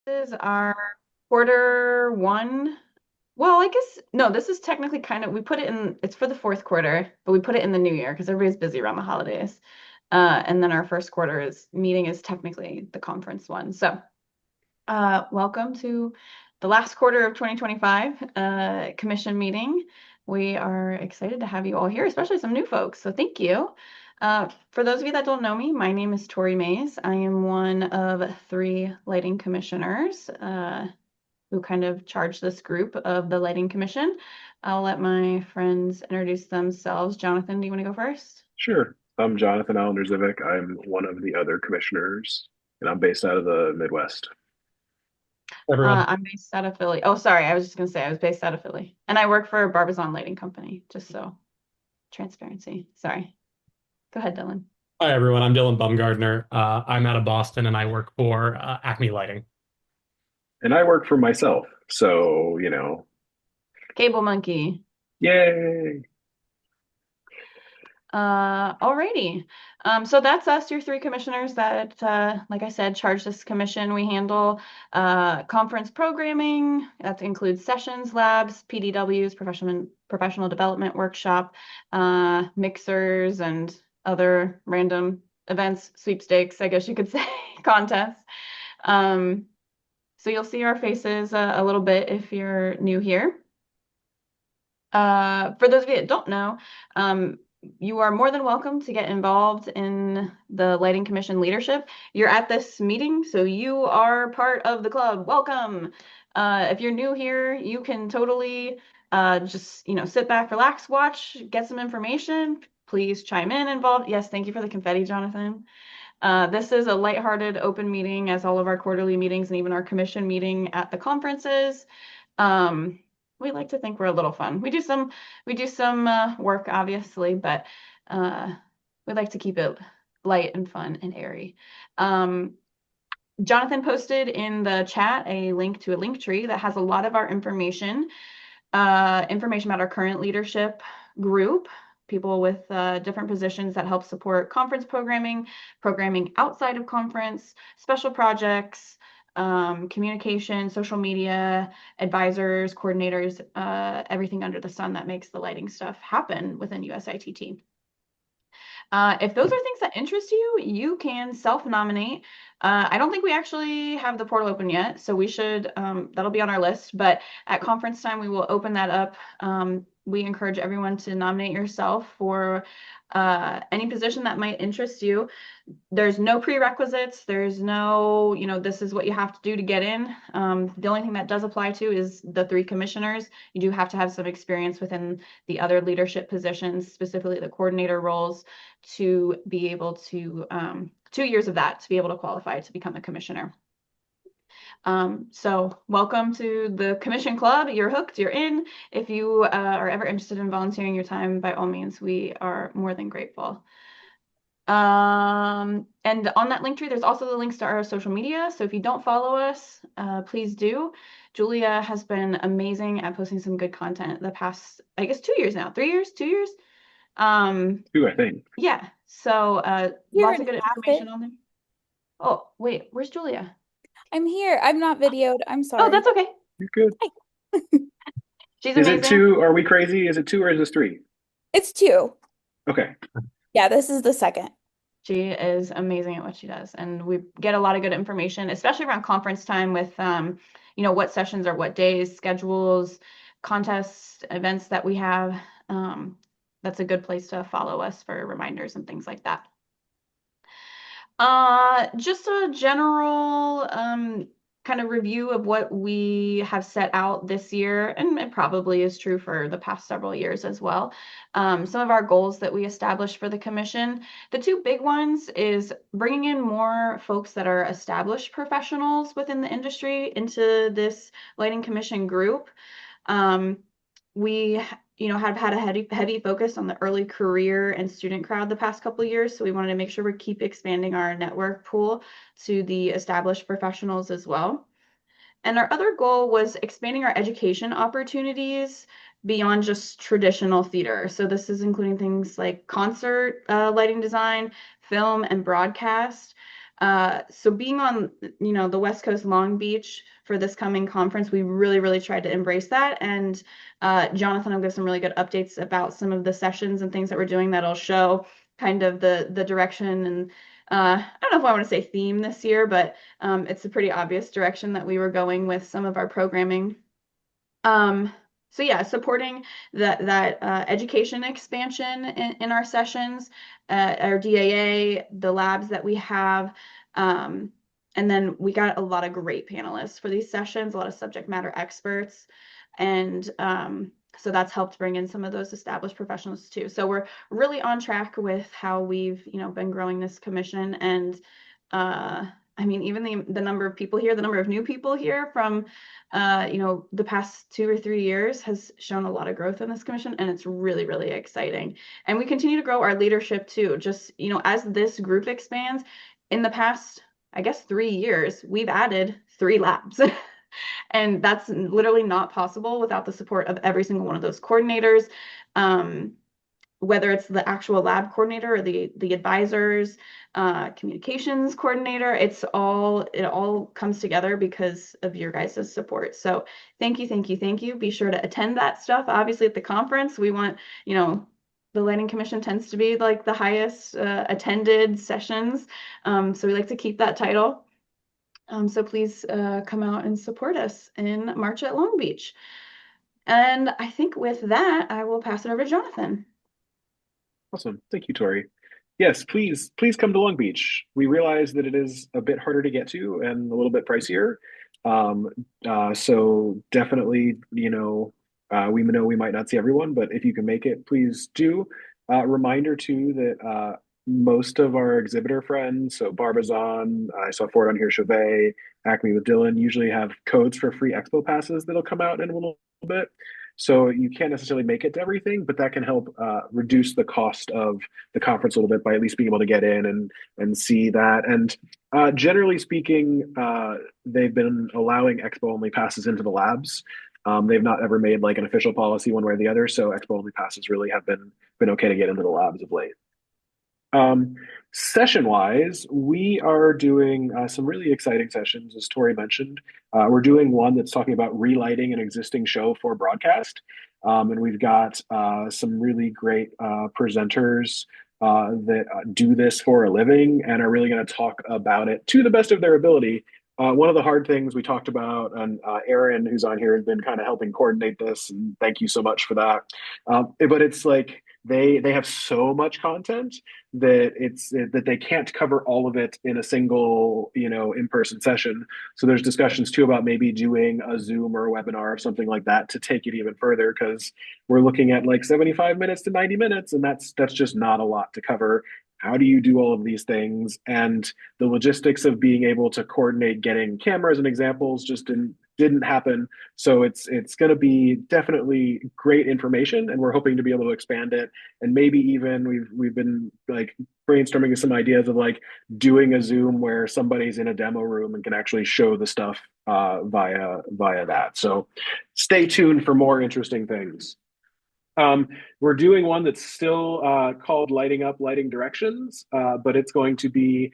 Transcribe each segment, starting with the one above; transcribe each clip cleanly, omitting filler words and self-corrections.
This is our quarter one. Well, I guess no, this is technically kind of we put it in it's for the fourth quarter, but we put it in the new year because everybody's busy around the holidays. And then our first quarter is meeting is technically the conference one. So, welcome to the last quarter of 2025 commission meeting. We are excited to have you all here, especially some new folks. So thank you. For those of you that don't know me, my name is Tori Mays. I am one of three lighting commissioners who kind of charge this group of the lighting commission. I'll let my friends introduce themselves. Jonathan, do you want to go first? Sure. I'm Jonathan Allender-Zivic. I'm one of the other commissioners, and I'm based out of the Midwest. Everyone. I'm based out of Philly. Oh, sorry, I was just gonna say I was based out of Philly, and I work for Barbizon Lighting Company. Just so transparency. Sorry. Go ahead, Dylan. Hi, everyone. I'm Dylan Bumgardner. I'm out of Boston and I work for Acme Lighting. And I work for myself. So, Cable Monkey. yay. Alrighty. So that's us, your three commissioners that, like I said, charge this commission. We handle conference programming. That includes sessions, labs, PDWs, professional development workshop, mixers, and other random events, sweepstakes, I guess you could say, contests. So you'll see our faces a little bit if you're new here. For those of you that don't know, you are more than welcome to get involved in the Lighting Commission leadership. You're at this meeting, so you are part of the club. Welcome. If you're new here, you can totally just sit back, relax, watch, get some information. Please chime in, involved. Yes, thank you for the confetti, Jonathan. This is a lighthearted, open meeting, as all of our quarterly meetings and even our commission meeting at the conferences. We like to think we're a little fun. We do some work, obviously, but we like to keep it light and fun and airy. Jonathan posted in the chat a link to a link tree that has a lot of our information about our current leadership group, people with different positions that help support conference programming outside of conference, special projects, communication, social media, advisors, coordinators, everything under the sun that makes the lighting stuff happen within USITT. If those are things that interest you, you can self-nominate. I don't think we actually have the portal open yet, so we should, that'll be on our list, but at conference time, we will open that up. We encourage everyone to nominate yourself for any position that might interest you. There's no prerequisites. There's no, this is what you have to do to get in. The only thing that does apply to is the three commissioners. You do have to have some experience within the other leadership positions, specifically the coordinator roles, to be able to, 2 years of that to be able to qualify to become a commissioner. So welcome to the commission club. You're hooked, you're in. If you are ever interested in volunteering your time, by all means, we are more than grateful. And on that link tree, there's also the links to our social media. So if you don't follow us, please do. Julia has been amazing at posting some good content the past, I guess, 2 years now. 3 years? 2 years? Two, I think. Yeah. So Year lots of and good a half information it. on there. Oh, wait, where's Julia? I'm here. I'm not videoed. I'm Oh, sorry. that's okay. You're good. Hi. She's Is it amazing. two? Are we crazy? Is it two or is this three? It's two. Okay. Yeah, this is the second. She is amazing at what she does, and we get a lot of good information, especially around conference time with, what sessions are what days, schedules, contests, events that we have. That's a good place to follow us for reminders and things like that. Just a general kind of review of what we have set out this year, and it probably is true for the past several years as well. Some of our goals that we established for the commission, the two big ones is bringing in more folks that are established professionals within the industry into this lighting commission group. We have had a heavy focus on the early career and student crowd the past couple of years. So we wanted to make sure we keep expanding our network pool to the established professionals as well. And our other goal was expanding our education opportunities beyond just traditional theater. So this is including things like concert lighting design, film, and broadcast. So being on, the West Coast Long Beach for this coming conference, we really, really tried to embrace that. And Jonathan will give some really good updates about some of the sessions and things that we're doing that'll show kind of the direction and I don't know if I want to say theme this year, but it's a pretty obvious direction that we were going with some of our programming. So yeah, supporting that education expansion in our sessions, our DAA, the labs that we have, and then we got a lot of great panelists for these sessions, a lot of subject matter experts, and so that's helped bring in some of those established professionals too. So we're really on track with how we've been growing this commission, and I mean, even the number of people here, the number of new people here from the past 2 or 3 years has shown a lot of growth in this commission, and it's really, really exciting. And we continue to grow our leadership too. Just, as this group expands, in the past, I guess, 3 years, we've added 3 labs. And that's literally not possible without the support of every single one of those coordinators. Whether it's the actual lab coordinator or the advisors, communications coordinator, it all comes together because of your guys' support. So thank you, thank you, thank you. Be sure to attend that stuff. Obviously at the conference, we want, the Lighting Commission tends to be like the highest attended sessions. So we like to keep that title. So please come out and support us in March at Long Beach. And I think with that, I will pass it over to Jonathan. Awesome. Thank you, Tori. Yes, please come to Long Beach. We realize that it is a bit harder to get to and a little bit pricier. So definitely, we know we might not see everyone, but if you can make it, please do. Reminder too that most of our exhibitor friends, so Barbizon, I saw Ford on here, Chauvet, Acme with Dylan, usually have codes for free expo passes that'll come out in a little bit. So you can't necessarily make it to everything, but that can help reduce the cost of the conference a little bit by at least being able to get in and see that. And generally speaking, they've been allowing expo only passes into the labs. They've not ever made like an official policy one way or the other, so expo only passes really have been okay to get into the labs of late. Session wise, we are doing some really exciting sessions, as Tori mentioned. We're doing one that's talking about relighting an existing show for broadcast. And we've got some really great presenters that do this for a living and are really going to talk about it to the best of their ability. One of the hard things we talked about, and Aaron, who's on here, has been kind of helping coordinate this, and thank you so much for that. But it's like they have so much content that they can't cover all of it in a single in-person session. So there's discussions too about maybe doing a Zoom or a webinar or something like that to take it even further, because we're looking at like 75 minutes to 90 minutes, and that's just not a lot to cover. How do you do all of these things? And the logistics of being able to coordinate getting cameras and examples just didn't happen. So it's going to be definitely great information, and we're hoping to be able to expand it. And maybe even we've been like brainstorming some ideas of like doing a Zoom where somebody's in a demo room and can actually show the stuff via that. So stay tuned for more interesting things. We're doing one that's still called Lighting Up, Lighting Directions, but it's going to be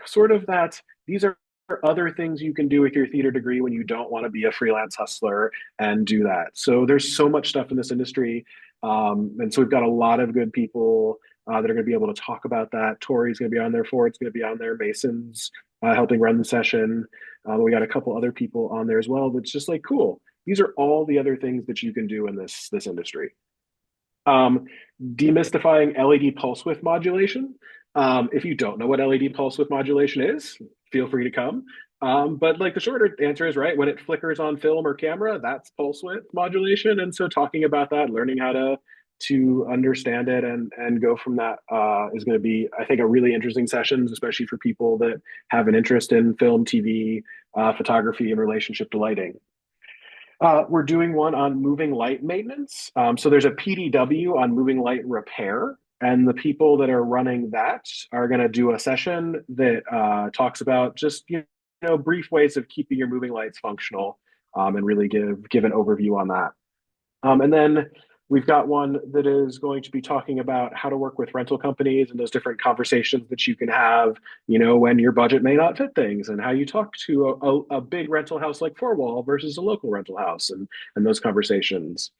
sort of that. These are other things you can do with your theater degree when you don't want to be a freelance hustler and do that. So there's so much stuff in this industry. And so we've got a lot of good people that are going to be able to talk about that. Tori's going to be on there, Ford's going to be on there, Mason's helping run the session. We got a couple other people on there as well. That's just like, cool. These are all the other things that you can do in this industry. Demystifying LED pulse width modulation. If you don't know what LED pulse width modulation is, feel free to come. But like the shorter answer is, right, when it flickers on film or camera, that's pulse width modulation. And so talking about that, learning how to understand it and go from that is going to be, I think, a really interesting session, especially for people that have an interest in film, TV, photography in relationship to lighting. We're doing one on moving light maintenance. So there's a PDW on moving light repair, and the people that are running that are going to do a session that talks about just brief ways of keeping your moving lights functional, and really give an overview on that. And then We've got one that is going to be talking about how to work with rental companies and those different conversations that you can have, when your budget may not fit things, and how you talk to a big rental house like Four Wall versus a local rental house, and those conversations.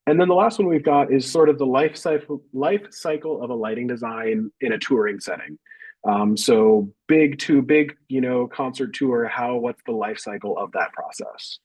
And then the last one we've got is sort of the life cycle of a lighting design in a touring setting. So big, concert tour. What's the life cycle of that process?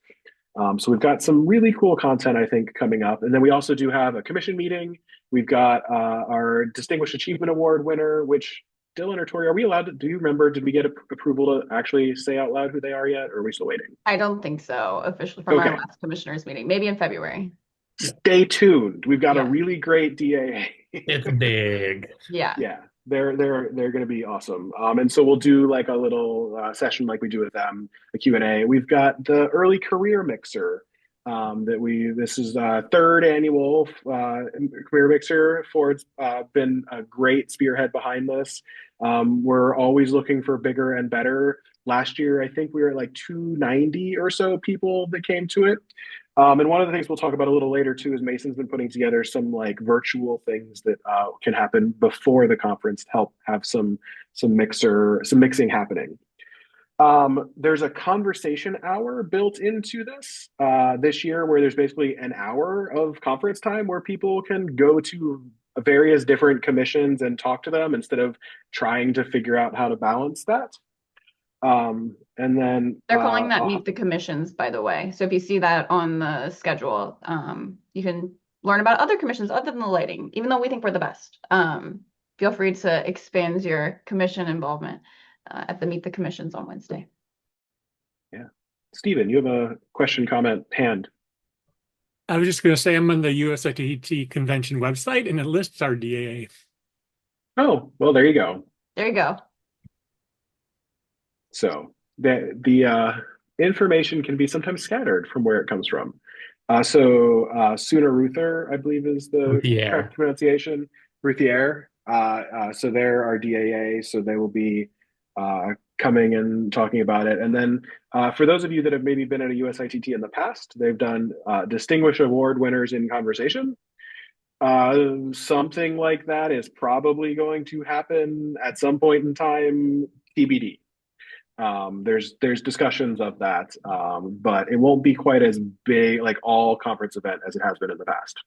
So we've got some really cool content, I think, coming up. And then we also do have a commission meeting. We've got our Distinguished Achievement Award winner, which Dylan or Tori, are we allowed to, do you remember, did we get approval to actually say out loud who they are yet? Or are we still waiting? I don't think so, officially from our Okay. last commissioners meeting, maybe in February. Stay tuned. We've got a Yeah. really great DAA. It's big. Yeah. Yeah, they're going to be awesome. And so we'll do like a little session like we do with them, a Q&A. We've got the early career mixer this is third annual career mixer. Ford's been a great spearhead behind this. We're always looking for bigger and better. Last year, I think we were at like 290 or so people that came to it. And one of the things we'll talk about a little later too is Mason's been putting together some like virtual things that can happen before the conference to help have some mixing happening. There's a conversation hour built into this year, where there's basically an hour of conference time where people can go to various different commissions and talk to them instead of trying to figure out how to balance that. And then They're calling that Meet the Commissions, by the way. So if you see that on the schedule, you can learn about other commissions other than the lighting, even though we think we're the best. Feel free to expand your commission involvement at the Meet the Commissions on Wednesday. Yeah. Stephen, you have a question, comment, hand. I was just going to say I'm on the USITT convention website, and it lists our DAA. Oh, well, there you go. There you go. So the information can be sometimes scattered from where it comes from. Sooner Ruther, I believe, is the correct pronunciation. Ruthier. So they're our DAA. So they will be coming and talking about it. And then for those of you that have maybe been at a USITT in the past, they've done Distinguished Award winners in conversation. Something like that is probably going to happen at some point in time, TBD. There's discussions of that, but it won't be quite as big, like all conference event, as it has been in the past.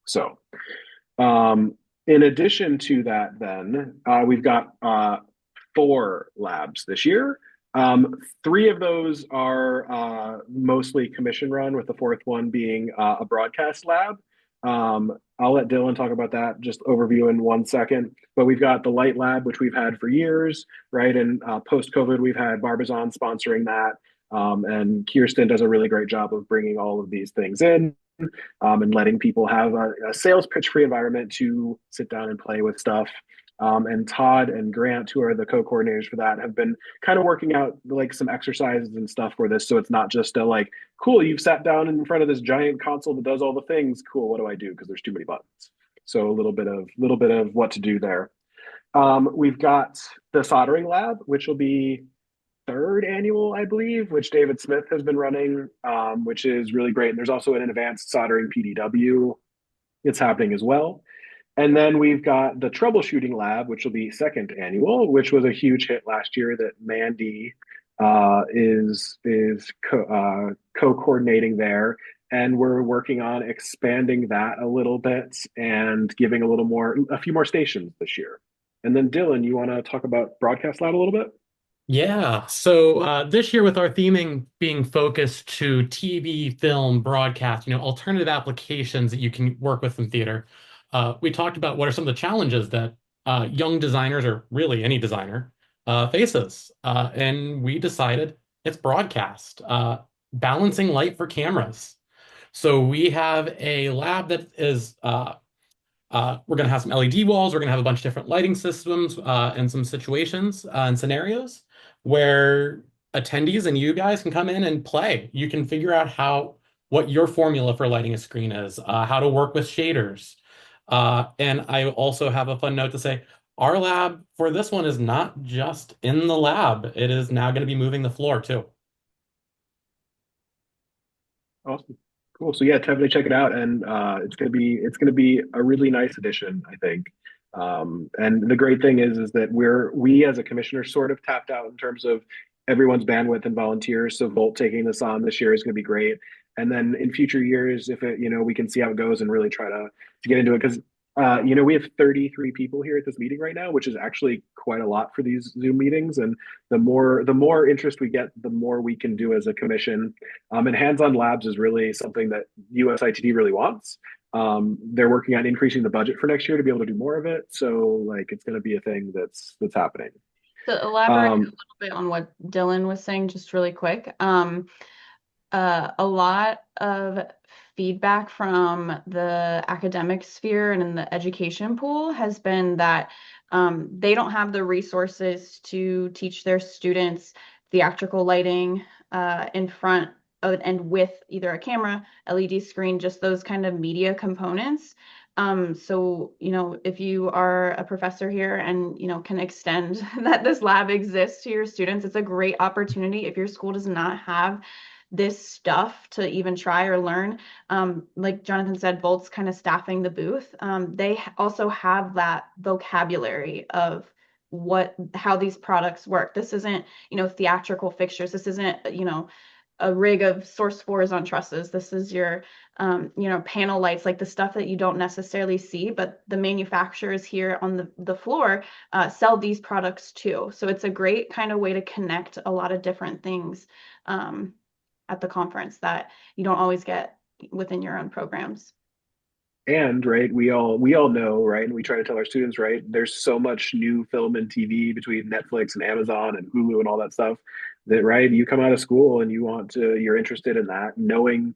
So in addition to that, then we've got 4 labs this year. 3 of those are mostly commission run, with the 4th one being a broadcast lab. I'll let Dylan talk about that, just overview in 1 second. But we've got the Light Lab, which we've had for years, right? And post-COVID, we've had Barbizon sponsoring that. And Kirsten does a really great job of bringing all of these things in and letting people have a sales pitch-free environment to sit down and play with stuff. And Todd and Grant, who are the co-coordinators for that, have been kind of working out like some exercises and stuff for this. So it's not just a like, cool, you've sat down in front of this giant console that does all the things. Cool, what do I do? Because there's too many buttons. So a little bit of what to do there. We've got the soldering lab, which will be 3rd annual, I believe, which David Smith has been running, which is really great. And there's also an advanced soldering PDW. It's happening as well. And then we've got the troubleshooting lab, which will be 2nd annual, which was a huge hit last year that Mandy is co-coordinating there. And we're working on expanding that a little bit and giving a few more stations this year. And then Dylan, you want to talk about Broadcast Lab a little bit? Yeah. So this year, with our theming being focused to TV, film, broadcast, alternative applications that you can work with in theater, we talked about what are some of the challenges that young designers, or really any designer, faces. And we decided it's broadcast, balancing light for cameras. So we have a lab that is, we're going to have some LED walls. We're going to have a bunch of different lighting systems and some situations and scenarios where attendees and you guys can come in and play. You can figure out what your formula for lighting a screen is, how to work with shaders. And I also have a fun note to say, our lab for this one is not just in the lab. It is now going to be moving the floor too. Awesome. Cool. So yeah, definitely check it out, and it's gonna be a really nice addition, I think. And the great thing is that we as a commissioner sort of tapped out in terms of everyone's bandwidth and volunteers. So Volt taking this on this year is going to be great. And then in future years, if it, we can see how it goes and really try to get into it because we have 33 people here at this meeting right now, which is actually quite a lot for these Zoom meetings. And the more interest we get, the more we can do as a commission. And hands-on labs is really something that USITD really wants. They're working on increasing the budget for next year to be able to do more of it. So like it's going to be a thing that's happening. To elaborate a Um, little bit on what Dylan was saying, just really quick. A lot of feedback from the academic sphere and in the education pool has been that they don't have the resources to teach their students theatrical lighting in front of and with either a camera, LED screen, just those kind of media components. So, if you are a professor here and, can extend that this lab exists to your students, it's a great opportunity if your school does not have this stuff to even try or learn. Like Jonathan said, Volt's kind of staffing the booth. They also have that vocabulary of how these products work. This isn't, theatrical fixtures. This isn't, a rig of source fours on trusses. This is your, panel lights, like the stuff that you don't necessarily see, but the manufacturers here on the floor sell these products too. So it's a great kind of way to connect a lot of different things at the conference that you don't always get within your own programs. and right, we all know, right, and we try to tell our students, right, there's so much new film and TV between Netflix and Amazon and Hulu and all that stuff that right, you come out of school and you're interested in that, knowing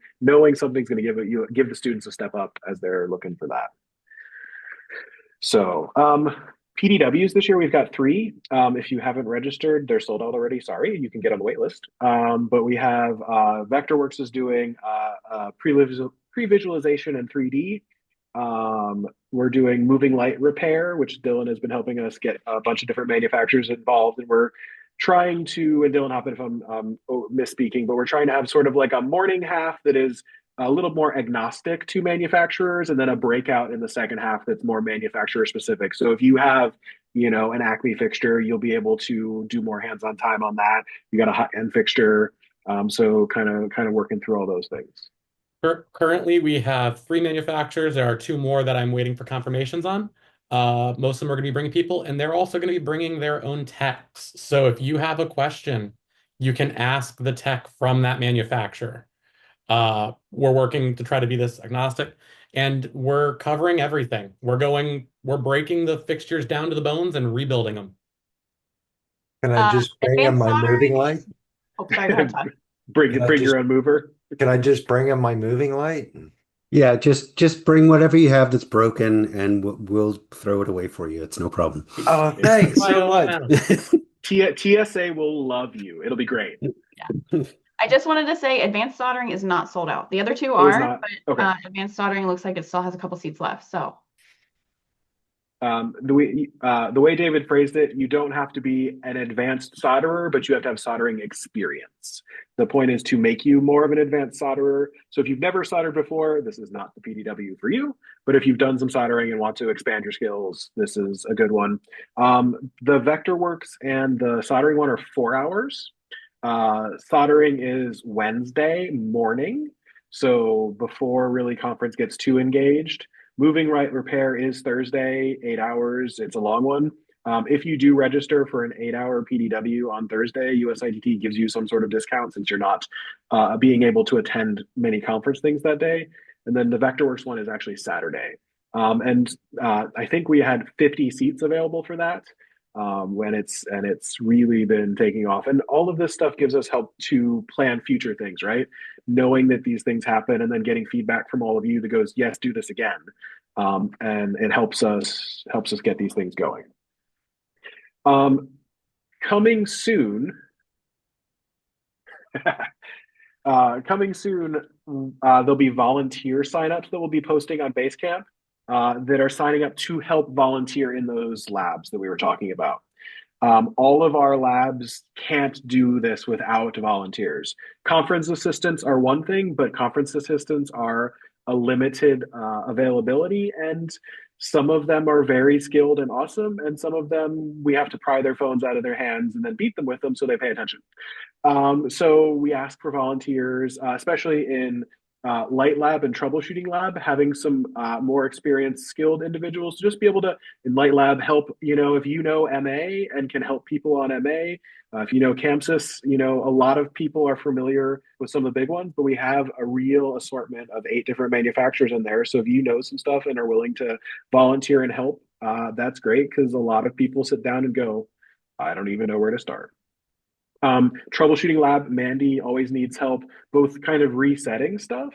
something's going to give the students a step up as they're looking for that. So, PDWs this year, we've got three. If you haven't registered, they're sold out already. Sorry, you can get on the wait list. But we have Vectorworks is doing pre-visualization in 3D. We're doing moving light repair, which Dylan has been helping us get a bunch of different manufacturers involved. And we're trying to, and Dylan, hop in if I'm misspeaking, but we're trying to have sort of like a morning half that is a little more agnostic to manufacturers and then a breakout in the second half that's more manufacturer specific. So if you have, an Acme fixture, you'll be able to do more hands-on time on that. You got a high-end fixture. So kind of working through all those things. Currently, we have three manufacturers. There are two more that I'm waiting for confirmations on. Most of them are going to be bringing people, and they're also going to be bringing their own techs. So if you have a question, you can ask the tech from that manufacturer. We're working to try to be this agnostic, and we're covering everything. We're breaking the fixtures down to the bones and rebuilding them. Can I just bring in Advanced my moving soldering light? is- Oh, sorry, go ahead, Todd. Can I Bring just your own mover. can I just bring in my moving light? Yeah, just bring whatever you have that's broken, and we'll throw it away for you. It's no problem. Oh, thanks so much. TSA will love you. It'll be great. I just wanted to say advanced soldering is not sold out. The other two It is are, not? but Okay. advanced soldering looks like it still has a couple seats left. So The way David phrased it, you don't have to be an advanced solderer, but you have to have soldering experience. The point is to make you more of an advanced solderer. So if you've never soldered before, this is not the PDW for you. But if you've done some soldering and want to expand your skills, this is a good one. The Vectorworks and the soldering one are 4 hours. Soldering is Wednesday morning. So before really conference gets too engaged. Moving right repair is Thursday, 8 hours. It's a long one. If you do register for an 8 hour PDW on Thursday, USITT gives you some sort of discount since you're not being able to attend many conference things that day. And then the Vectorworks one is actually Saturday. I think we had 50 seats available for that when it's really been taking off. And all of this stuff gives us help to plan future things, right? Knowing that these things happen and then getting feedback from all of you that goes, yes, do this again. And it helps us get these things going. Coming soon, there'll be volunteer signups that we'll be posting on Basecamp that are signing up to help volunteer in those labs that we were talking about. All of our labs can't do this without volunteers. Conference assistants are one thing, but conference assistants are a limited availability, and some of them are very skilled and awesome, and some of them we have to pry their phones out of their hands and then beat them with them so they pay attention. So we ask for volunteers, especially in light lab and troubleshooting lab, having some more experienced, skilled individuals to just be able to, in light lab, help, if you know MA and can help people on MA, if you know CAMSIS, a lot of people are familiar with some of the big ones, but we have a real assortment of 8 different manufacturers in there. So if you know some stuff and are willing to volunteer and help, that's great because a lot of people sit down and go, I don't even know where to start. Troubleshooting lab, Mandy always needs help, both kind of resetting stuff,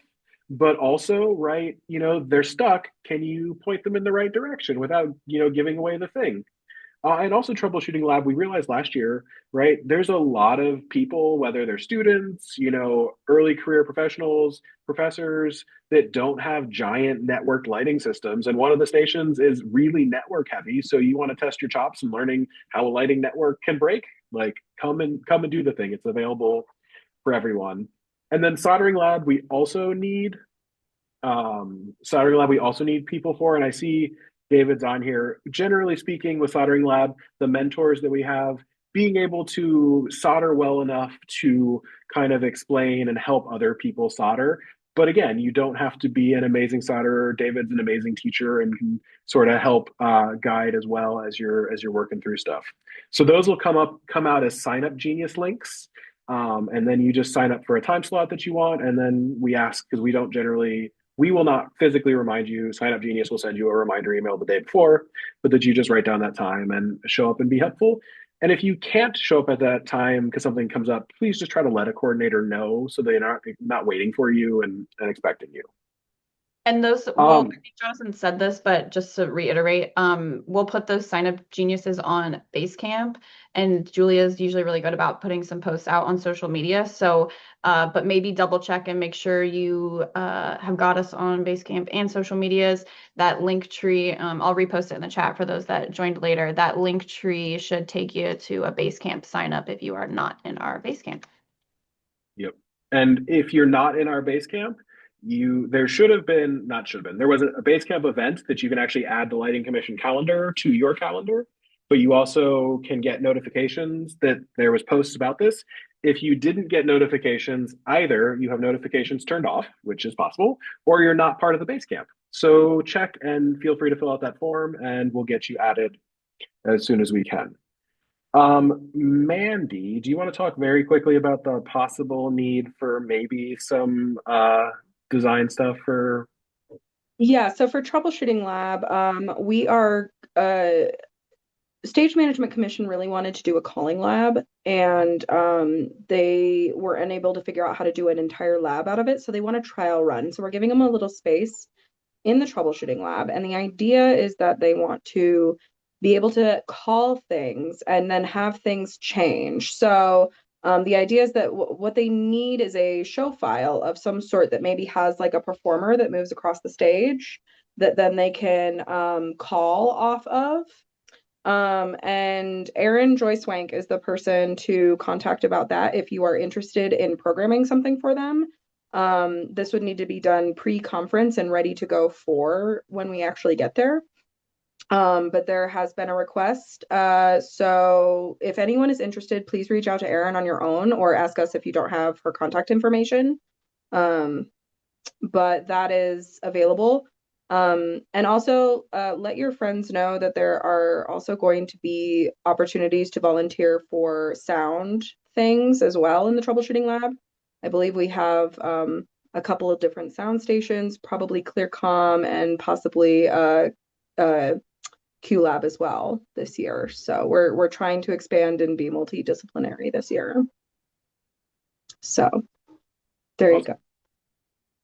but also, right, they're stuck. Can you point them in the right direction without, giving away the thing? And also troubleshooting lab, we realized last year, right, there's a lot of people, whether they're students, early career professionals, professors that don't have giant networked lighting systems. And one of the stations is really network heavy. So you want to test your chops and learning how a lighting network can break, like come and do the thing. It's available for everyone. And then soldering lab we also need people for, and I see David's on here. Generally speaking, with soldering lab, the mentors that we have, being able to solder well enough to kind of explain and help other people solder. But again, you don't have to be an amazing solderer. David's an amazing teacher and can sort of help guide as well as you're working through stuff. So those will come out as sign up genius links. And then you just sign up for a time slot that you want. And then we ask, because we will not physically remind you. Sign Up Genius will send you a reminder email the day before, but that you just write down that time and show up and be helpful. And if you can't show up at that time because something comes up, please just try to let a coordinator know so they're not waiting for you and expecting you. And those, well, I think Jonathan said this, but just to reiterate, we'll put those sign up geniuses on Basecamp, and Julia's usually really good about putting some posts out on social media. So, but maybe double check and make sure you have got us on Basecamp and social medias. That link tree, I'll repost it in the chat for those that joined later. That link tree should take you to a Basecamp sign up if you are not in our Basecamp. Yep. And if you're not in our Basecamp, there was a Basecamp event that you can actually add the Lighting Commission calendar to your calendar, but you also can get notifications that there was posts about this. If you didn't get notifications, either you have notifications turned off, which is possible, or you're not part of the Basecamp. So check and feel free to fill out that form and we'll get you added as soon as we can. Mandy, do you want to talk very quickly about the possible need for maybe some design stuff for? Yeah, so for troubleshooting lab, we are Stage Management Commission really wanted to do a calling lab, and they were unable to figure out how to do an entire lab out of it, so they want a trial run. So we're giving them a little space in the troubleshooting lab, and the idea is that they want to be able to call things and then have things change. So the idea is that what they need is a show file of some sort that maybe has like a performer that moves across the stage that then they can call off of. And Erin Joyce-Wank is the person to contact about that if you are interested in programming something for them. This would need to be done pre-conference and ready to go for when we actually get there. But there has been a request. So if anyone is interested, please reach out to Erin on your own or ask us if you don't have her contact information. But that is available. And also let your friends know that there are also going to be opportunities to volunteer for sound things as well in the troubleshooting lab. I believe we have a couple of different sound stations, probably ClearComm and possibly QLab as well this year. So we're trying to expand and be multidisciplinary this year. So there you go.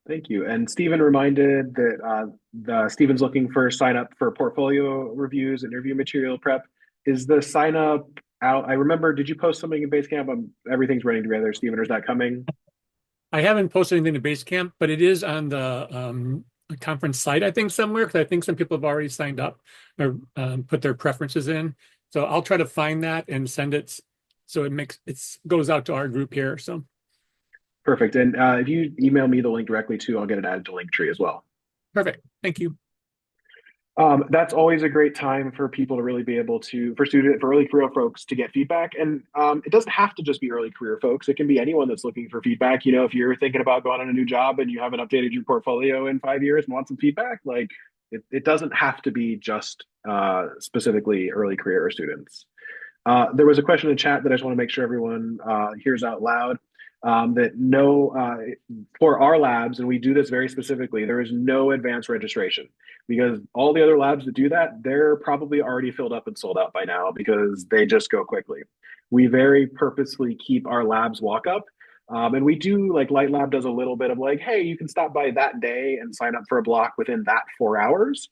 Thank you. And Stephen reminded that Stephen's looking for sign up for portfolio reviews and interview material prep. Is the sign up out? I remember, did you post something in Basecamp? Everything's running together, Stephen, or is that coming? I haven't posted anything to Basecamp, but it is on the conference site, I think, somewhere, because I think some people have already signed up or put their preferences in. So I'll try to find that and send it so it goes out to our group here. So Perfect. And if you email me the link directly too, I'll get it added to Linktree as well. perfect. Thank you. That's always a great time for people to really be able to, for early career folks to get feedback. And it doesn't have to just be early career folks. It can be anyone that's looking for feedback. You know, if you're thinking about going on a new job and you haven't updated your portfolio in 5 years and want some feedback, like it doesn't have to be just specifically early career students. There was a question in chat that I just want to make sure everyone hears out loud. That no, for our labs, and we do this very specifically, there is no advanced registration because all the other labs that do that, they're probably already filled up and sold out by now because they just go quickly. We very purposely keep our labs walk up. And we do, like Light Lab does a little bit of like, hey, you can stop by that day and sign up for a block within that 4 hours,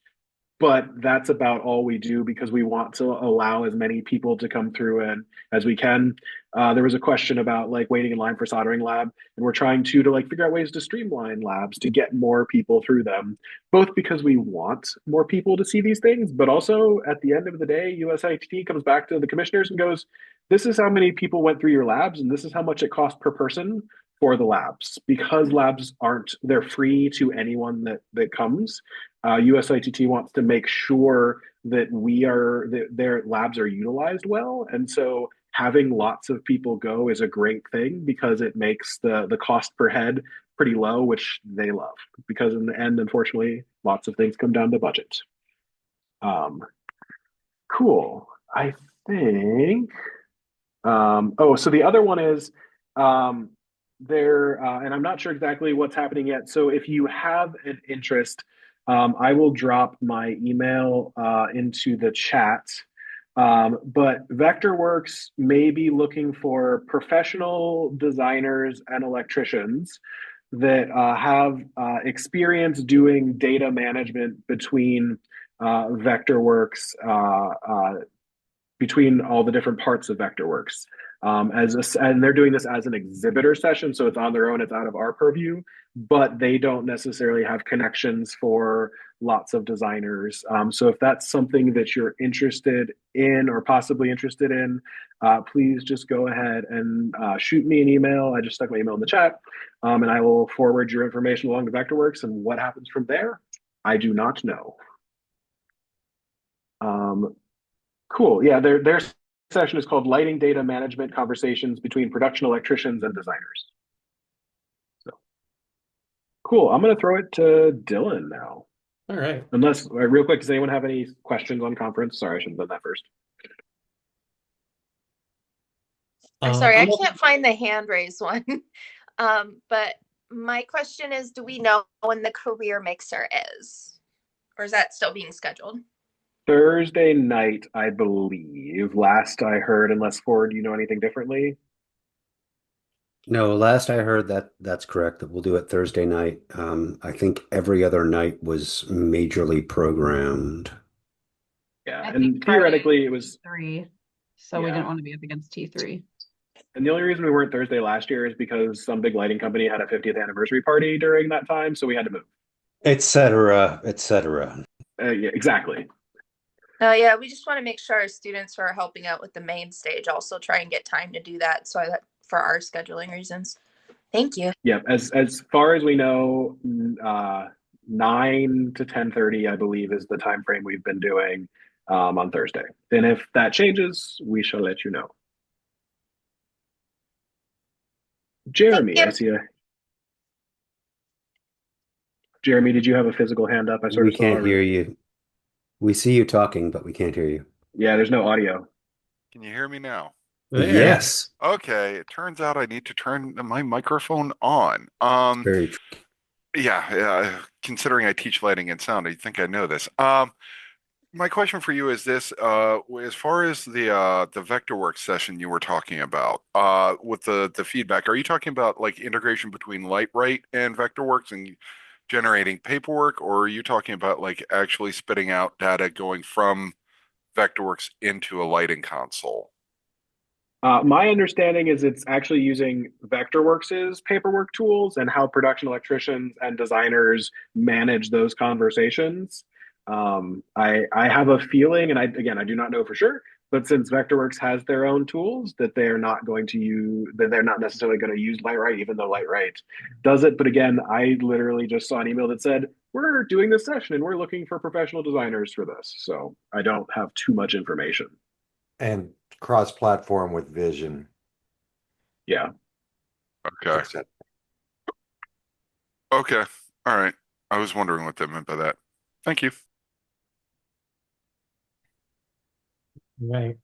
but that's about all we do because we want to allow as many people to come through and as we can. There was a question about like waiting in line for soldering lab, and we're trying to like figure out ways to streamline labs to get more people through them, both because we want more people to see these things, but also at the end of the day, USITT comes back to the commissioners and goes, "This is how many people went through your labs, and this is how much it cost per person." For the labs, because labs they're free to anyone that comes. USITT wants to make sure that their labs are utilized well, and so having lots of people go is a great thing because it makes the cost per head pretty low, which they love. Because in the end, unfortunately, lots of things come down to budget. Cool. I think. So the other one is and I'm not sure exactly what's happening yet. So if you have an interest, I will drop my email into the chat. But Vectorworks may be looking for professional designers and electricians that have experience doing data management between Vectorworks, between all the different parts of Vectorworks. And they're doing this as an exhibitor session, so it's on their own, it's out of our purview, but they don't necessarily have connections for lots of designers. So if that's something that you're interested in or possibly interested in, please just go ahead and shoot me an email. I just stuck my email in the chat, and I will forward your information along to Vectorworks, and what happens from there, I do not know. Cool. Yeah, their session is called Lighting Data Management Conversations Between Production Electricians and Designers. So cool. I'm going to throw it to Dylan now. All right. Unless, real quick, does anyone have any questions on conference? Sorry, I should have done that first. I'm sorry, I can't find the hand raise one. But my question is, do we know when the career mixer is? Or is that still being scheduled? Thursday night, I believe. Last I heard, unless Ford, you know anything differently? No, last I heard that's correct, that we'll do it Thursday night. I think every other night was majorly programmed. Yeah, and theoretically it was T3, so we didn't want to be up against T3. And the only reason we weren't Thursday last year is because some big lighting company had a 50th anniversary party during that time, so we had to move. Et cetera, et cetera. Yeah, exactly. Yeah, we just want to make sure our students who are helping out with the main stage also try and get time to do that. So for our scheduling reasons. Thank you. Yeah, as far as we know, 9 to 10:30, I believe, is the time frame we've been doing on Thursday. And if that changes, we shall let you know. Jeremy, I see Jeremy, did you have a physical hand up? We can't hear you. We see you talking, but we can't hear you. Yeah, there's no audio. Can you hear me now? There. Yes. Okay, it turns out I need to turn my microphone on. Very true. Yeah, considering I teach lighting and sound, I think I know this. My question for you is this: as far as the Vectorworks session you were talking about, with the feedback, are you talking about like integration between Lightright and Vectorworks and generating paperwork, or are you talking about like actually spitting out data going from Vectorworks into a lighting console? My understanding is it's actually using Vectorworks's paperwork tools and how production electricians and designers manage those conversations. I have a feeling, and I do not know for sure, But since Vectorworks has their own tools that they're not going to use, that they're not necessarily going to use Lightright, even though Lightright does it. But again, I literally just saw an email that said, we're doing this session and we're looking for professional designers for this. So I don't have too much information. And cross-platform with Vision, Yeah. Okay. etc. Okay. All right. I was wondering what that meant by that. Thank you. Right.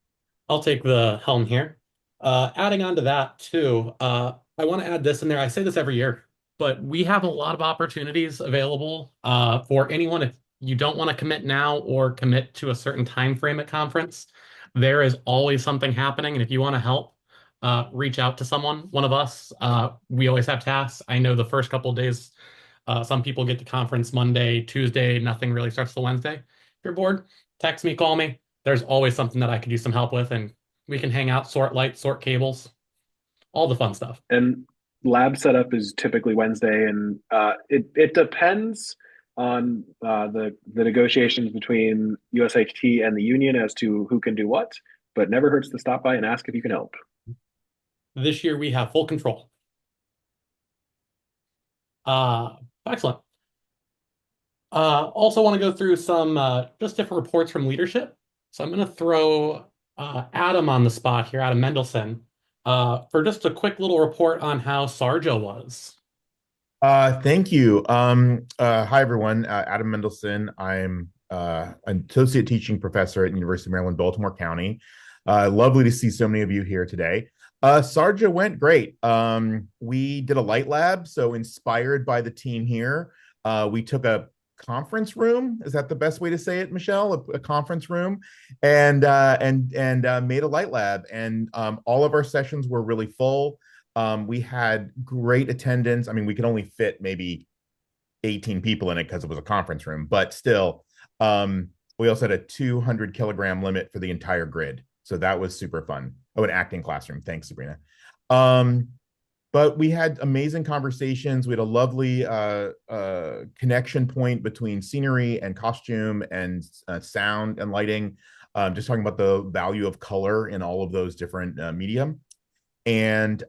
I'll take the helm here. Adding on to that too, I want to add this in there. I say this every year, but we have a lot of opportunities available for anyone. If you don't want to commit now or commit to a certain time frame at conference, there is always something happening. And if you want to help, reach out to someone, one of us. We always have tasks. I know the first couple of days, some people get to conference Monday, Tuesday, nothing really starts till Wednesday. If you're bored, text me, call me. There's always something that I could use some help with, and we can hang out, sort lights, sort cables, all the fun stuff. And lab setup is typically Wednesday, and it depends on the negotiations between USITT and the union as to who can do what, but never hurts to stop by and ask if you can help. This year we have full control. Excellent. Also want to go through some just different reports from leadership. So I'm going to throw Adam on the spot here, Adam Mendelson, for just a quick little report on how Sarja was. Thank you. Hi, everyone. Adam Mendelson. I'm an associate teaching professor at University of Maryland, Baltimore County. Lovely to see so many of you here today. Sarja went great. We did a light lab, so inspired by the team here. We took a conference room. Is that the best way to say it, Michelle? A conference room, and made a light lab. And all of our sessions were really full. We had great attendance. I mean, we could only fit maybe 18 people in it because it was a conference room, but still, we also had a 200 kilogram limit for the entire grid. So that was super fun. Oh, an acting classroom. Thanks, Sabrina. But we had amazing conversations. We had a lovely connection point between scenery and costume and sound and lighting, just talking about the value of color in all of those different medium. And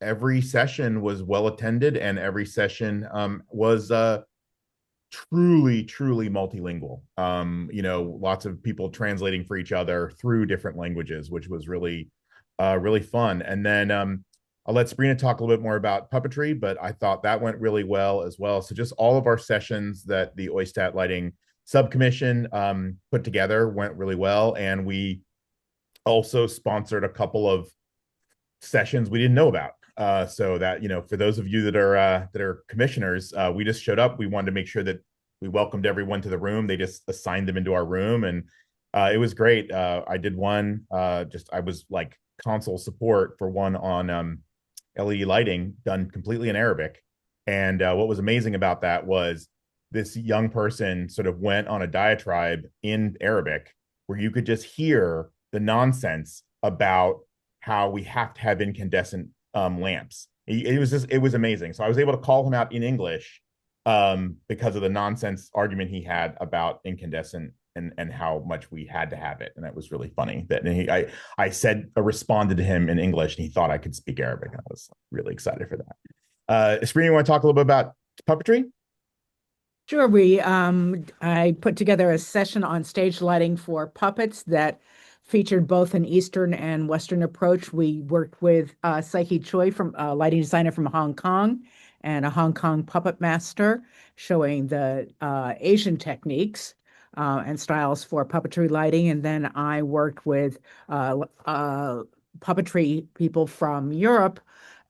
every session was well attended, and every session was truly multilingual. Lots of people translating for each other through different languages, which was really fun. And then I'll let Sabrina talk a little bit more about puppetry, but I thought that went really well as well. So just all of our sessions that the OISTAT Lighting Subcommission put together went really well, and we also sponsored a couple of sessions we didn't know about. So that, for those of you that are commissioners, we just showed up. We wanted to make sure that we welcomed everyone to the room. They just assigned them into our room, and it was great. I did one, I was like console support for one on LED lighting, done completely in Arabic. And what was amazing about that was this young person sort of went on a diatribe in Arabic where you could just hear the nonsense about how we have to have incandescent lamps. It was amazing. So I was able to call him out in English because of the nonsense argument he had about incandescent and how much we had to have it. And that was really funny. I responded to him in English, and he thought I could speak Arabic. I was really excited for that. Sabrina, you want to talk a little bit about puppetry? Sure. I put together a session on stage lighting for puppets that featured both an Eastern and Western approach. We worked with Psyche Choi, from a lighting designer from Hong Kong, and a Hong Kong puppet master, showing the Asian techniques and styles for puppetry lighting. And then I worked with puppetry people from Europe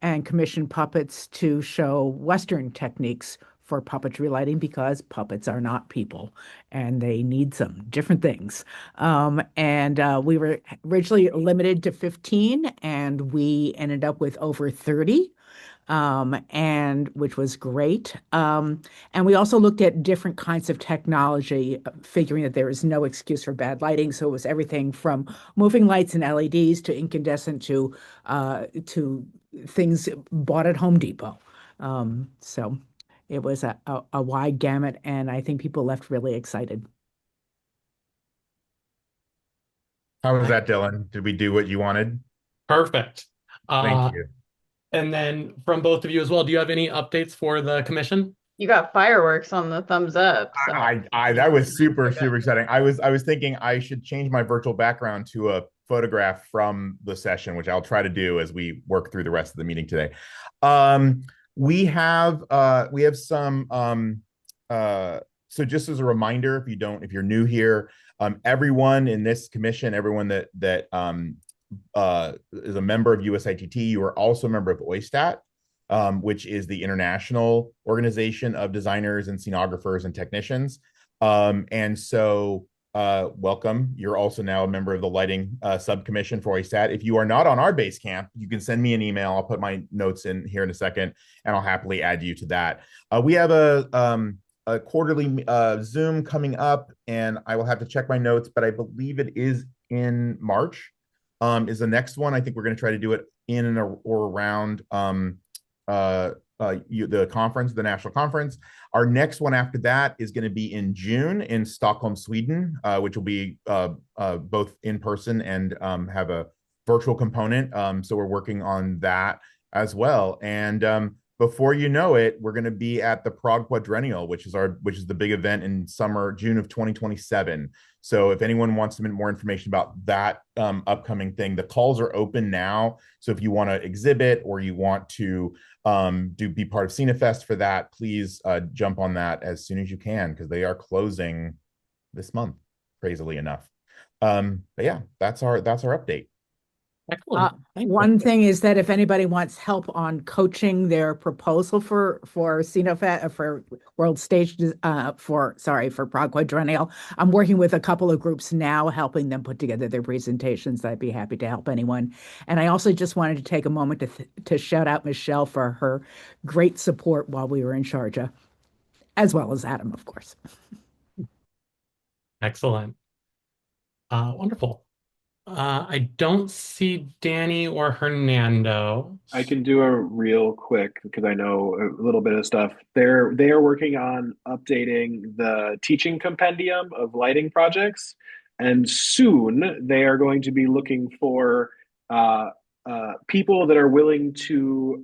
and commissioned puppets to show Western techniques for puppetry lighting, because puppets are not people and they need some different things. We were originally limited to 15, and we ended up with over 30. And which was great. And we also looked at different kinds of technology, figuring that there is no excuse for bad lighting. So it was everything from moving lights and LEDs to incandescent to things bought at Home Depot. So it was a wide gamut, and I think people left really excited. How was that, Dylan? Did we do what you wanted? Perfect. Thank you. And then from both of you as well, do you have any updates for the commission? You got fireworks on the thumbs up. So That was super exciting. I was thinking I should change my virtual background to a photograph from the session, which I'll try to do as we work through the rest of the meeting today. Um, we have some so just as a reminder, if you're new here, everyone in this commission, everyone that is a member of USITT, you are also a member of OISTAT, which is the international organization of designers and scenographers and technicians. And so, welcome. You're also now a member of the lighting subcommission for OISTAT. If you are not on our base camp, you can send me an email. I'll put my notes in here in a second, and I'll happily add you to that. We have a quarterly Zoom coming up, and I will have to check my notes, but I believe it is in March. Is the next one. I think we're going to try to do it in and or around the conference, the national conference. Our next one after that is going to be in June in Stockholm, Sweden, which will be both in person and have a virtual component. So we're working on that as well. And before you know it, we're going to be at the Prague Quadrennial, which is the big event in June of 2027. So if anyone wants some more information about that upcoming thing, the calls are open now. So if you want to exhibit or you want to be part of CineFest for that, please jump on that as soon as you can, because they are closing this month, crazily enough. But yeah, that's our update. Excellent. One thing is that if anybody wants help on coaching their proposal for CineFest for World Stage for Prague Quadrennial, I'm working with a couple of groups now, helping them put together their presentations. I'd be happy to help anyone. And I also just wanted to take a moment to shout out Michelle for her great support while we were in Sharjah, as well as Adam, of course. Excellent. Wonderful. I don't see Danny or Hernando. I can do a real quick because I know a little bit of stuff. They are working on updating the teaching compendium of lighting projects, and soon they are going to be looking for uh, people that are willing to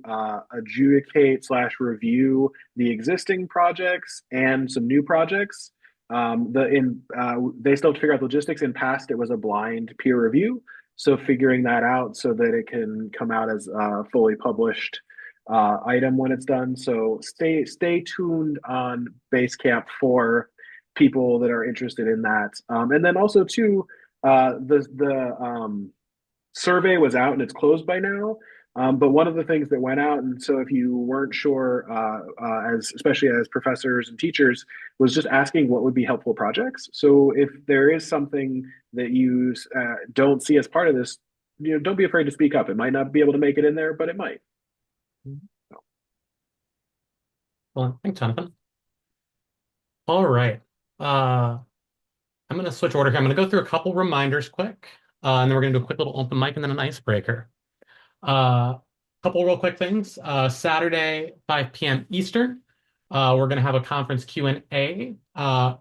adjudicate slash review the existing projects and some new projects. They still have to figure out logistics. In past, it was a blind peer review. So figuring that out so that it can come out as a fully published item when it's done. So stay tuned on Basecamp for people that are interested in that. And then also too, the survey was out and it's closed by now. But one of the things that went out, and so if you weren't sure, especially as professors and teachers, was just asking what would be helpful projects. So if there is something that you don't see as part of this, don't be afraid to speak up. It might not be able to make it in there, but it might. Well, thanks, Jonathan. All right. I'm going to switch order here. I'm going to go through a couple reminders quick, and then we're going to do a quick little open mic and then an icebreaker. Couple real quick things. Saturday, 5 p.m. Eastern, we're going to have a conference Q&A for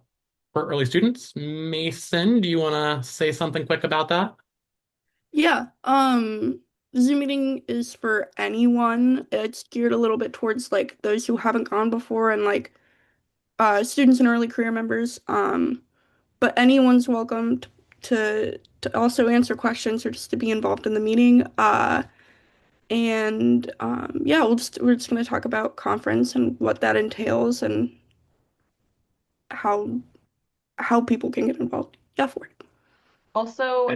early students. Mason, do you want to say something quick about that? Yeah, Zoom meeting is for anyone. It's geared a little bit towards like those who haven't gone before and like students and early career members. But anyone's welcome to also answer questions or just to be involved in the meeting. And yeah, we're just gonna talk about conference and what that entails and how people can get involved. Yeah, for it. Also,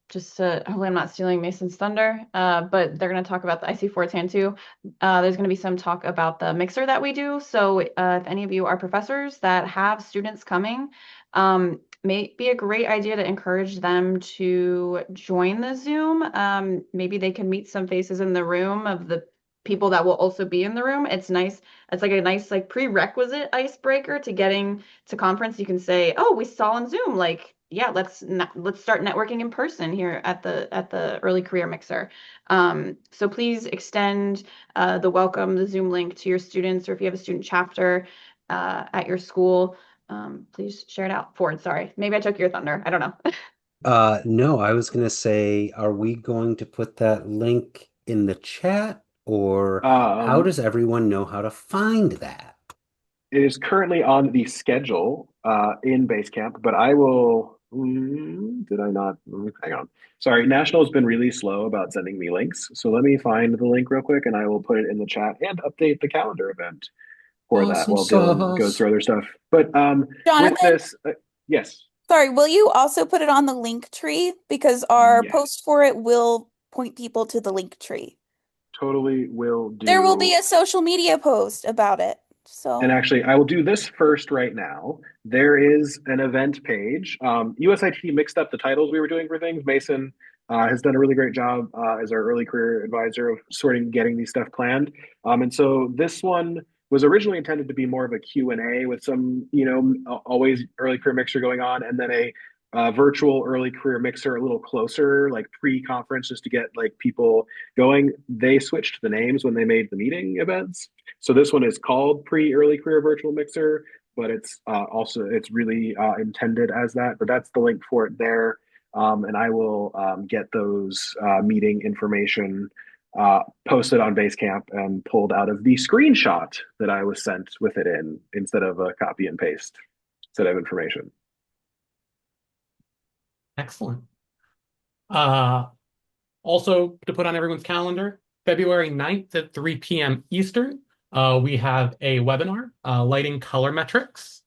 just to, hopefully I'm not stealing Mason's thunder, but they're going to talk about the IC410 too. There's going to be some talk about the mixer that we do. So if any of you are professors that have students coming, may be a great idea to encourage them to join the Zoom. Maybe they can meet some faces in the room of the people that will also be in the room. It's nice. It's like a nice like prerequisite icebreaker to getting to conference. You can say, "Oh, we saw on Zoom." Like, yeah, let's start networking in person here at the early career mixer. So please extend the welcome, the Zoom link to your students, or if you have a student chapter at your school, please share it out. Ford, sorry, maybe I took your thunder. I don't know. No, I was gonna say, are we going to put that link in the chat, or how Um, does everyone know how to find that? it is currently on the schedule in Basecamp, but I will. Did I not? Hang on. Sorry, National has been really slow about sending me links. So let me find the link real quick and I will put it in the chat and update the calendar event for that Awesome while Dylan goes sauce. through other stuff. But with Jonathan, this, yes, sorry, will you also put it on the link tree? Because our yes, post for it will point people to the link tree. totally will There will be do. a social media post about it. And So, actually, I will do this first right now. There is an event page. USIT mixed up the titles we were doing for things. Mason has done a really great job as our early career advisor of sorting, getting these stuff planned. And so this one was originally intended to be more of a Q&A with some, always early career mixer going on, and then a virtual early career mixer a little closer, like pre-conference, just to get like people going. They switched the names when they made the meeting events. So this one is called pre-early career virtual mixer, but it's really intended as that. But that's the link for it there, and I will get those meeting information posted on Basecamp and pulled out of the screenshot that I was sent with it in instead of a copy and paste set of information. Excellent. Uh, Also, to put on everyone's calendar, February 9th at 3 p.m. Eastern, we have a webinar, Lighting Color Metrics.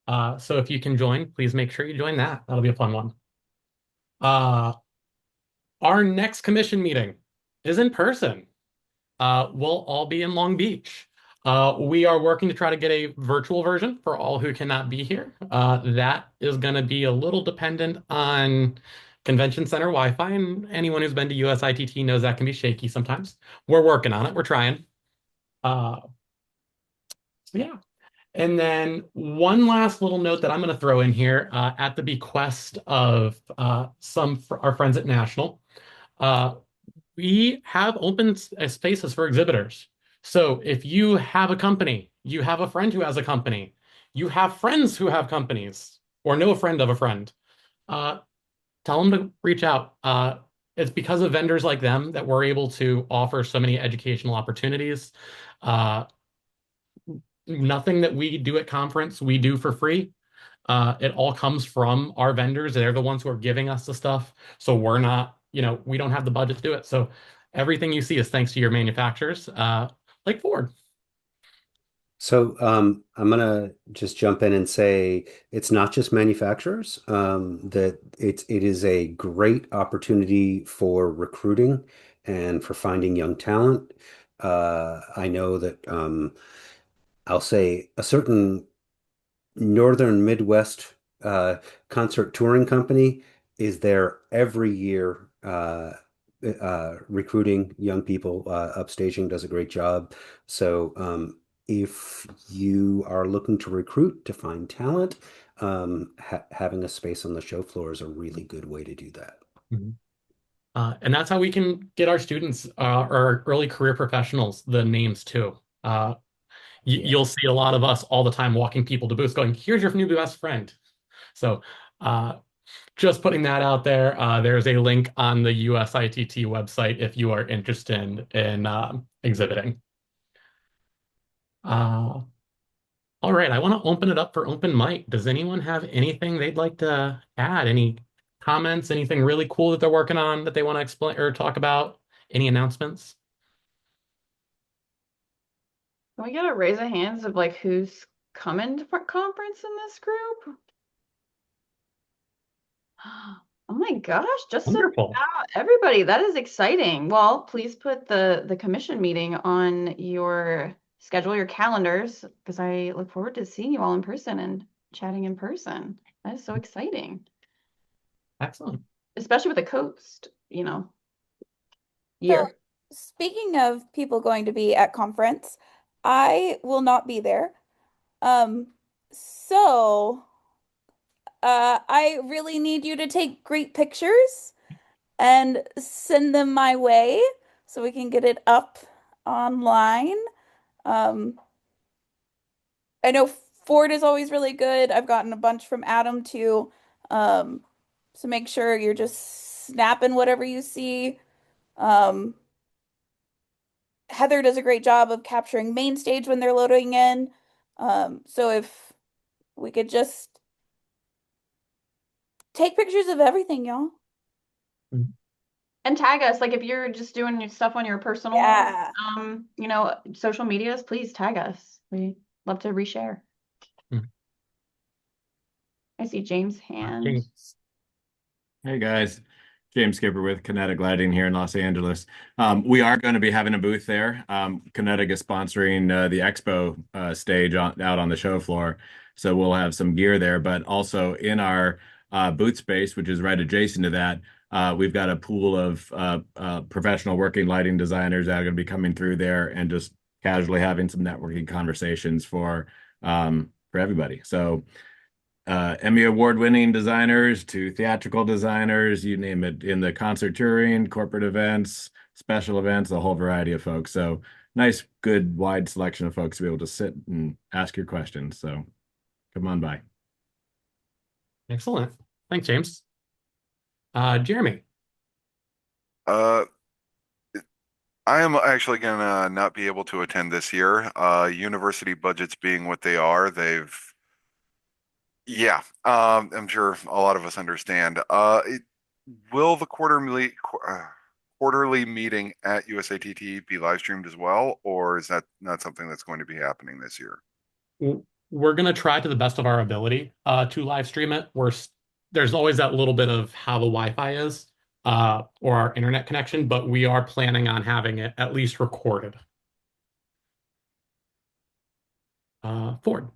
So if you can join, please make sure you join that. That'll be a fun one. Our next commission meeting is in person. We'll all be in Long Beach. We are working to try to get a virtual version for all who cannot be here. That is going to be a little dependent on convention center Wi-Fi, and anyone who's been to USITT knows that can be shaky sometimes. We're working on it. We're trying. Uh, yeah. And then one last little note that I'm going to throw in here at the bequest of our friends at National. Uh, we have open spaces for exhibitors. So if you have a company, you have a friend who has a company, you have friends who have companies, or know a friend of a friend, uh, tell them to reach out. It's because of vendors like them that we're able to offer so many educational opportunities. Uh, Nothing that we do at conference, we do for free. It all comes from our vendors. They're the ones who are giving us the stuff. So we're not, we don't have the budget to do it. So everything you see is thanks to your manufacturers, like Ford. So I'm gonna just jump in and say it's not just manufacturers, that it is a great opportunity for recruiting and for finding young talent. I know that I'll say a certain Northern Midwest concert touring company is there every year recruiting young people. Upstaging does a great job. So if you are looking to recruit to find talent, having a space on the show floor is a really good way to do that. Mhm. And that's how we can get our students, our early career professionals, the names too. Yeah. You'll see a lot of us all the time walking people to booths going, here's your new best friend. So uh, just putting that out there. There's a link on the USITT website if you are interested in exhibiting. Uh, all right, I want to open it up for open mic. Does anyone have anything they'd like to add? Any comments? Anything really cool that they're working on that they want to explain or talk about? Any announcements? Can we get a raise of hands of like who's coming to conference in this group? Oh my gosh, just Wonderful. about everybody. That is exciting. Well, please put the commission meeting on your schedule, your calendars, because I look forward to seeing you all in person and chatting in person. That is so exciting, Excellent. especially with the coast, so year. speaking of people going to be at conference, I will not be there. Um, so I really need you to take great pictures and send them my way so we can get it up online. Um, I know Ford is always really good. I've gotten a bunch from Adam too. Um, So make sure you're just snapping whatever you see. Um, Heather does a great job of capturing main stage when they're loading in. So if we could just take pictures of everything, y'all. And tag us, like if you're just doing your stuff on your personal, Yeah. Social medias, please tag us. We love to reshare. I see James' hand. James. Hey guys, James Skipper with Kinetic Lighting here in Los Angeles. We are going to be having a booth there. Kinetic is sponsoring the expo stage out on the show floor, so we'll have some gear there. But also in our booth space, which is right adjacent to that, we've got a pool of professional working lighting designers that are going to be coming through there and just casually having some networking conversations for everybody. So. Emmy award-winning designers to theatrical designers, you name it, in the concert touring, corporate events, special events, a whole variety of folks. So nice, good, wide selection of folks to be able to sit and ask your questions. So come on by. Excellent. Thanks, James. Jeremy. I am actually gonna not be able to attend this year. University budgets being what they are, I'm sure a lot of us understand. Will the quarterly meeting at USITT be live streamed as well, or is that not something that's going to be happening this year? We're going to try to the best of our ability to live stream it. There's always that little bit of how the Wi-Fi is or our internet connection, but we are planning on having it at least recorded. Ford.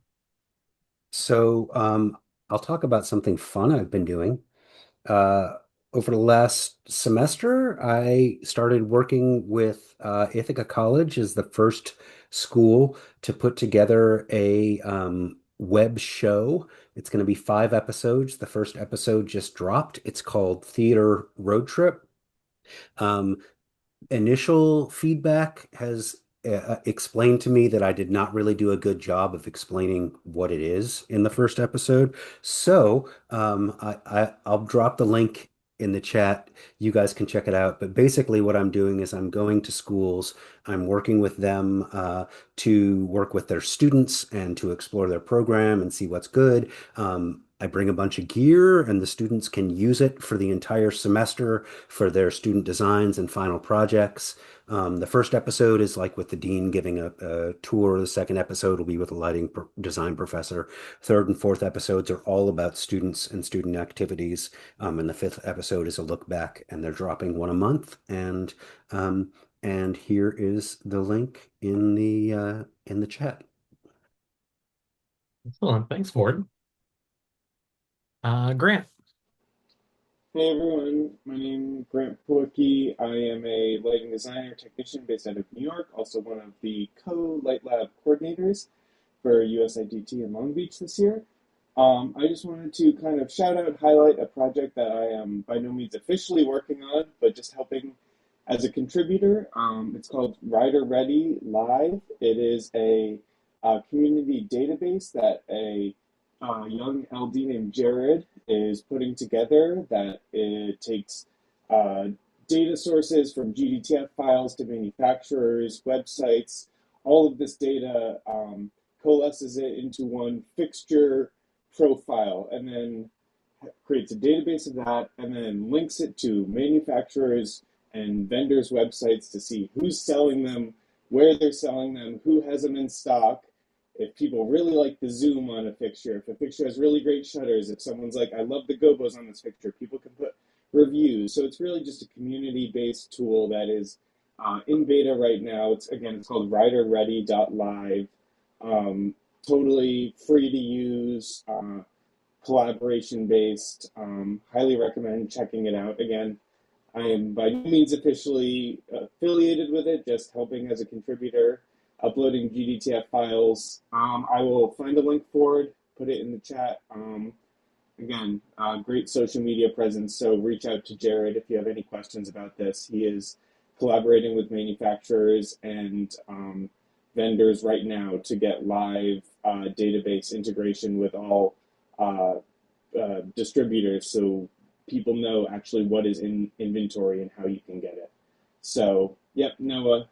So I'll talk about something fun I've been doing. Over the last semester, I started working with Ithaca College as the first school to put together a web show. It's going to be 5 episodes. The first episode just dropped. It's called Theater Road Trip. Initial feedback has explained to me that I did not really do a good job of explaining what it is in the first episode. So I'll drop the link in the chat. You guys can check it out. But basically, what I'm doing is I'm going to schools. I'm working with them to work with their students and to explore their program and see what's good. I bring a bunch of gear, and the students can use it for the entire semester for their student designs and final projects. The first episode is like with the dean giving a tour. The second episode will be with a design professor. Third and fourth episodes are all about students and student activities. And the fifth episode is a look back, and they're dropping one a month. And here is the link in the chat. Excellent. Thanks, Ford. Grant. Hey everyone, my name is Grant Pulicki. I am a lighting designer technician based out of New York, also one of the co-Light Lab coordinators for USITT in Long Beach this year. I just wanted to kind of shout out, highlight a project that I am by no means officially working on, but just helping as a contributor. It's called Rider Ready Live. It is a community database that a young LD named Jared is putting together that it takes data sources from GDTF files to manufacturers, websites, all of this data, coalesces it into one fixture profile, and then creates a database of that, and then links it to manufacturers and vendors' websites to see who's selling them, where they're selling them, who has them in stock. If people really like the zoom on a fixture, if a fixture has really great shutters, if someone's like, I love the gobos on this fixture, people can put reviews. So it's really just a community-based tool that is in beta right now. It's called riderready.live. Totally free to use, collaboration-based. Highly recommend checking it out. Again, I am by no means officially affiliated with it, just helping as a contributor, uploading GDTF files. I will find a link for it, put it in the chat. Again, great social media presence, so reach out to Jared if you have any questions about this. He is collaborating with manufacturers and vendors right now to get live database integration with all distributors, so people know actually what is in inventory and how you can get it. So, yep, Noah,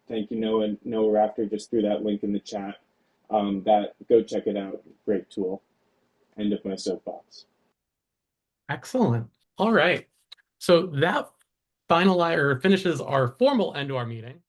thank you, Noah. Noah Rafter just threw that link in the chat. Go check it out. Great tool. End of my soapbox. Excellent. All right. So that finishes our formal end to our meeting.